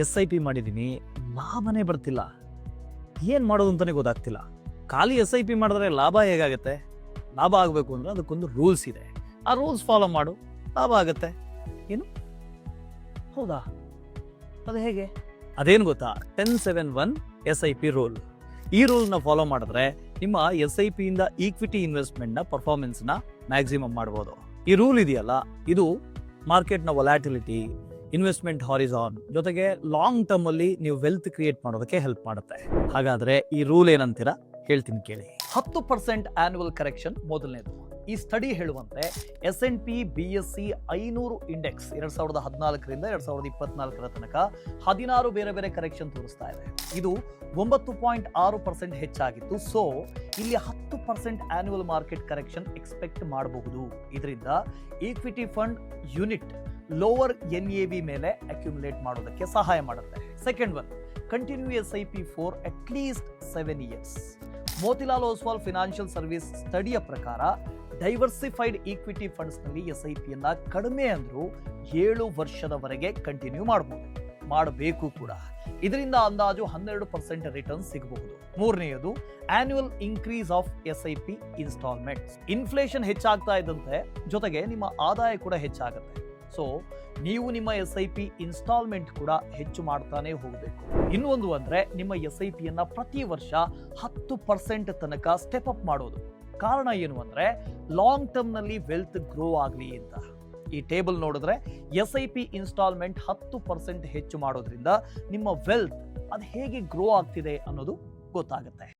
SIP ಮಾಡಿದ್ದೀನಿ, ಲಾಭನೇ ಬರ್ತಿಲ್ಲ. ಏನು ಮಾಡೋದು ಅಂತಲೇ ಗೊತ್ತಾಗ್ತಿಲ್ಲ. ಖಾಲಿ SIP ಮಾಡಿದ್ರೆ ಲಾಭ ಹೇಗಾಗುತ್ತೆ? ಲಾಭ ಆಗಬೇಕು ಅಂದರೆ ಅದಕ್ಕೊಂದು ರೂಲ್ಸ್ ಇದೆ. ಆ ರೂಲ್ಸ್ ಫಾಲೋ ಮಾಡು, ಲಾಭ ಆಗುತ್ತೆ. ಏನು? ಹೌದಾ? ಅದು ಹೇಗೆ? ಅದೇನು ಗೊತ್ತಾ? 10-7-1 SIP ರೂಲ್. ಈ ರೂಲ್ನ ಫಾಲೋ ಮಾಡಿದ್ರೆ ನಿಮ್ಮ SIP ಇಂದ ಈಕ್ವಿಟಿ ಇನ್ವೆಸ್ಟ್ಮೆಂಟ್ನ ಪರ್ಫಾರ್ಮೆನ್ಸ್ನ ಮ್ಯಾಕ್ಸಿಮಮ್ ಮಾಡ್ಬೋದು. ಈ ರೂಲ್ ಇದೆಯಲ್ಲ, ಇದು ಮಾರ್ಕೆಟ್ನ ವೊಲಾಟಿಲಿಟಿ, ಇನ್ವೆಸ್ಟ್ಮೆಂಟ್ ಹಾರಿಸಾನ್ ಜೊತೆಗೆ ಲಾಂಗ್ ಟರ್ಮ್ ಅಲ್ಲಿ ನೀವು ವೆಲ್ತ್ ಕ್ರಿಯೇಟ್ ಮಾಡೋದಕ್ಕೆ ಹೆಲ್ಪ್ ಮಾಡುತ್ತೆ. ಹಾಗಾದ್ರೆ ಈ ರೂಲ್ ಏನಂತೀರಾ? ಹೇಳ್ತೀನಿ ಕೇಳಿ. 10% ಆನ್ಯುವಲ್ ಕರೆಕ್ಷನ್ ಮೊದಲನೇದು. ಈ ಸ್ಟಡಿ ಹೇಳುವಂತೆ S&P BSE 500 ಇಂಡೆಕ್ಸ್ 2014ರಿಂದ 2024 ತನಕ 16 ಬೇರೆ ಬೇರೆ ಕರೆಕ್ಷನ್ ತೋರಿಸ್ತಾ ಇದೆ. ಇದು 9.6% ಹೆಚ್ಚಾಗಿತ್ತು. ಸೊ ಇಲ್ಲಿ 10% ಆನ್ಯುವಲ್ ಮಾರ್ಕೆಟ್ ಕರೆಕ್ಷನ್ ಎಕ್ಸ್ಪೆಕ್ಟ್ ಮಾಡಬಹುದು. ಇದರಿಂದ equity fund unit lower NAV ಮೇಲೆ ಅಕ್ಯುಮುಲೇಟ್ ಮಾಡೋದಕ್ಕೆ ಸಹಾಯ ಮಾಡುತ್ತೆ. Second one, continue SIP for at least 7 years. Motilal Oswal financial service ಸ್ಟಡಿಯ ಪ್ರಕಾರ ಡೈವರ್ಸಿಫೈಡ್ ಈಕ್ವಿಟಿ ಫಂಡ್ಸ್ ನಲ್ಲಿ SIP ಯನ್ನ ಕಡಿಮೆ ಅಂದ್ರೂ 7 ವರ್ಷದವರೆಗೆ ಕಂಟಿನ್ಯೂ ಮಾಡಬೇಕು ಕೂಡ. ಇದರಿಂದ ಅಂದಾಜು 12% ರಿಟರ್ನ್ ಸಿಗಬಹುದು. ಮೂರನೆಯದು, annual increase of SIP instalments. Inflation ಹೆಚ್ಚಾಗ್ತಾ ಇದ್ದಂತೆ ಜೊತೆಗೆ ನಿಮ್ಮ ಆದಾಯ ಕೂಡ ಹೆಚ್ಚಾಗುತ್ತೆ. ಸೊ ನೀವು ನಿಮ್ಮ SIP ಇನ್ಸ್ಟಾಲ್ಮೆಂಟ್ ಕೂಡ ಹೆಚ್ಚು ಮಾಡ್ತಾನೆ ಹೋಗಬೇಕು. ಇನ್ನೊಂದು ಅಂದ್ರೆ ನಿಮ್ಮ SIP ಯನ್ನ ಪ್ರತಿ ವರ್ಷ 10% ತನಕ ಸ್ಟೆಪ್ ಅಪ್ ಮಾಡೋದು. ಕಾರಣ ಏನು ಅಂದ್ರೆ ಲಾಂಗ್ ಟರ್ಮ್ ನಲ್ಲಿ ವೆಲ್ತ್ ಗ್ರೋ ಆಗಲಿ ಅಂತ. ಈ ಟೇಬಲ್ ನೋಡಿದ್ರೆ SIP ಇನ್ಸ್ಟಾಲ್ಮೆಂಟ್ 10% ಹೆಚ್ಚು ಮಾಡೋದ್ರಿಂದ ನಿಮ್ಮ ವೆಲ್ತ್ ಅದು ಹೇಗೆ ಗ್ರೋ ಆಗ್ತಿದೆ ಅನ್ನೋದು ಗೊತ್ತಾಗುತ್ತೆ.